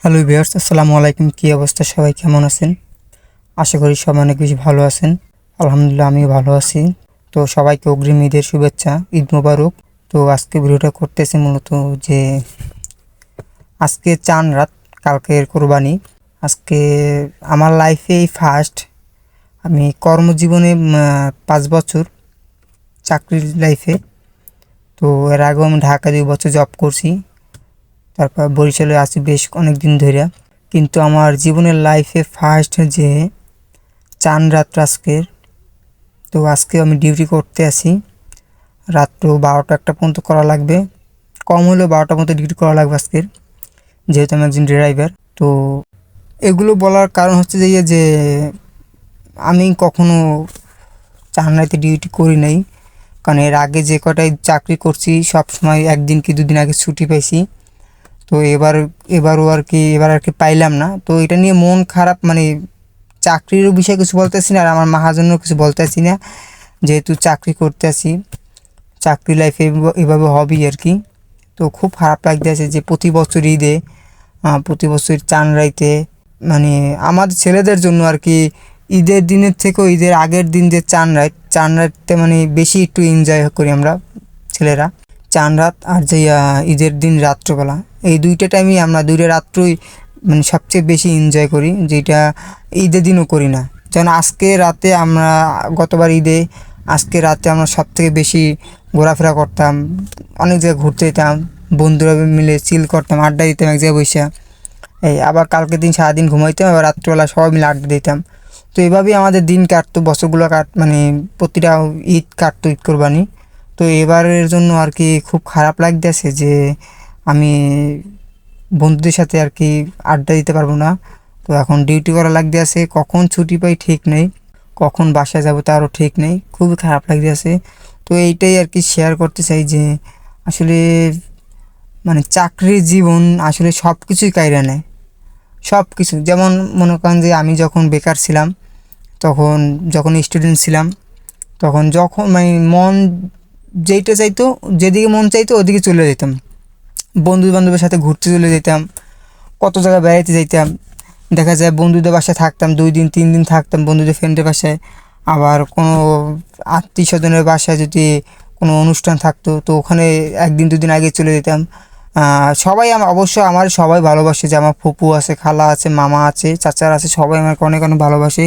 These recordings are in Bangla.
হ্যালো ভিউয়ার্স, আসসালামু আলাইকুম। কী অবস্থা, সবাই কেমন আছেন? আশা করি সবাই অনেক বেশি ভালো আছেন। আলহামদুলিল্লাহ, আমিও ভালো আছি। তো সবাইকে অগ্রিম ঈদের শুভেচ্ছা, ঈদ মোবারক। তো আজকে ভিডিওটা করতেছি মূলত যে আজকে চান রাত, কালকের কোরবানি। আজকে আমার লাইফে এই ফার্স্ট, আমি কর্মজীবনে 5 বছর চাকরির লাইফে। তো এর আগেও আমি ঢাকা 2 বছর জব করছি, তারপর বরিশালে আছি বেশ অনেক দিন ধরে। কিন্তু আমার জীবনের লাইফে ফার্স্ট যে চান রাত আজকের। তো আজকে আমি ডিউটি করতে আসি, রাত্র 12টা-1টা পর্যন্ত করা লাগবে, কম হলেও 12টা মতো ডিউটি করা লাগবে আজকের, যেহেতু আমি একজন ড্রাইভার। তো এগুলো বলার কারণ হচ্ছে যে আমি কখনো চান রাতে ডিউটি করি নাই, কারণ এর আগে যে কটাই চাকরি করছি সব সময় একদিন কি দুদিন আগে ছুটি পাইছি। তো এবারও আর কি পাইলাম না। তো এটা নিয়ে মন খারাপ, মানে চাকরিরও বিষয়ে কিছু বলতেছি না, আর আমার মহাজনেরও কিছু বলতেছি না, যেহেতু চাকরি করতে আসি, চাকরি লাইফে এভাবে হবেই আর কি। তো খুব খারাপ লাগতেছে যে প্রতি বছর ঈদে, প্রতি বছর চান রাইতে, মানে আমাদের ছেলেদের জন্য আর কি ঈদের দিনের থেকেও ঈদের আগের দিন যে চান রাইতে মানে বেশি একটু এনজয় করি আমরা ছেলেরা। চান রাত আর যে ঈদের দিন রাত্রবেলা, এই দুইটা টাইমই আমরা দুইটা রাত্রই মানে সবচেয়ে বেশি এনজয় করি, যেটা ঈদের দিনও করি না। যেমন আজকে রাতে আমরা গতবার ঈদে আজকে রাতে আমরা সবথেকে বেশি ঘোরাফেরা করতাম, অনেক জায়গায় ঘুরতে যেতাম, বন্ধুরা মিলে চিল করতাম, আড্ডা দিতাম এক জায়গায় বসে। এই আবার কালকের দিন সারাদিন ঘুমাইতাম, আবার রাত্রবেলা সবাই মিলে আড্ডা দিতাম। তো এভাবেই আমাদের দিন কাটতো, বছরগুলো মানে প্রতিটা ঈদ কাটতো, ঈদ কোরবানি। তো এবারের জন্য আর কি খুব খারাপ লাগতেছে যে আমি বন্ধুদের সাথে আর কি আড্ডা দিতে পারবো না। তো এখন ডিউটি করা লাগতে আছে, কখন ছুটি পাই ঠিক নেই, কখন বাসায় যাবো তারও ঠিক নেই, খুবই খারাপ লাগতে আছে। তো এইটাই আর কি শেয়ার করতে চাই যে আসলে মানে চাকরির জীবন আসলে সব কিছুই কায়রা নেয়, সব কিছু। যেমন মনে করেন যে আমি যখন বেকার ছিলাম, যখন স্টুডেন্ট ছিলাম, যখন মানে মন যেইটা চাইতো, যেদিকে মন চাইতো ওদিকে চলে যেতাম, বন্ধু বান্ধবের সাথে ঘুরতে চলে যেতাম, কত জায়গায় বেড়াইতে যাইতাম। দেখা যায় বন্ধুদের বাসায় থাকতাম 2 দিন 3 দিন থাকতাম, বন্ধুদের ফ্রেন্ডের বাসায়। আবার কোনো আত্মীয় স্বজনের বাসায় যদি কোনো অনুষ্ঠান থাকতো, তো ওখানে 1 দিন 2 দিন আগে চলে যেতাম। সবাই অবশ্য আমার সবাই ভালোবাসে, যে আমার ফুপু আছে, খালা আছে, মামা আছে, চাচার আছে, সবাই আমাকে অনেক অনেক ভালোবাসে।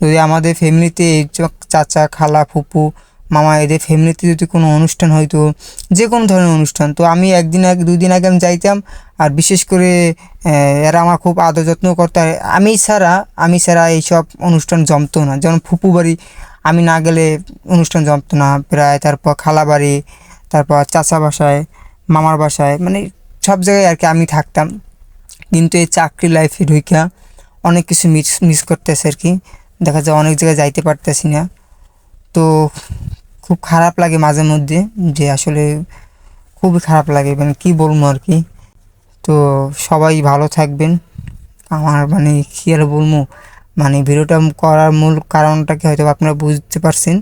যদি আমাদের ফ্যামিলিতে চাচা, খালা, ফুপু, মামা এদের ফ্যামিলিতে যদি কোনো অনুষ্ঠান হয়তো, যে কোনো ধরনের অনুষ্ঠান, তো আমি 1 দিন 2 দিন আগে আমি যাইতাম। আর বিশেষ করে এরা আমার খুব আদর যত্ন করতে। আমি ছাড়া এইসব অনুষ্ঠান জমতো না। যেমন ফুপু বাড়ি আমি না গেলে অনুষ্ঠান জমতো না প্রায়, তারপর খালা বাড়ি, তারপর চাচা বাসায়, মামার বাসায়, মানে সব জায়গায় আর কি আমি থাকতাম। কিন্তু এই চাকরি লাইফে ঢুইকা অনেক কিছু মিস করতেছে আর কি, দেখা যায় অনেক জায়গায় যাইতে পারতেছি না। তো খুব খারাপ লাগে মাঝে মধ্যে, যে আসলে খুবই খারাপ লাগে, মানে কী বলবো আর কি। তো সবাই ভালো থাকবেন। আমার মানে কী আর বলবো, মানে ভিডিওটা করার মূল কারণটাকে হয়তো আপনারা বুঝতে পারছেন,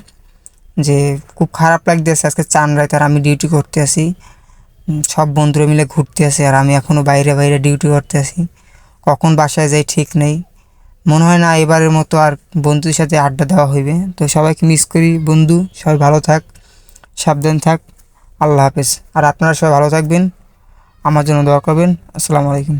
যে খুব খারাপ লাগতেছে আজকে চান রাত আর আমি ডিউটি করতে আসি, সব বন্ধুরা মিলে ঘুরতে আসি, আর আমি এখনও বাইরে বাইরে ডিউটি করতে আসি, কখন বাসায় যাই ঠিক নেই। মনে হয় না এবারের মতো আর বন্ধুদের সাথে আড্ডা দেওয়া হইবে। তো সবাইকে মিস করি বন্ধু, সবাই ভালো থাক, সাবধান থাক, আল্লাহ হাফেজ। আর আপনারা সবাই ভালো থাকবেন, আমার জন্য দোয়া করবেন। আসসালামু আলাইকুম।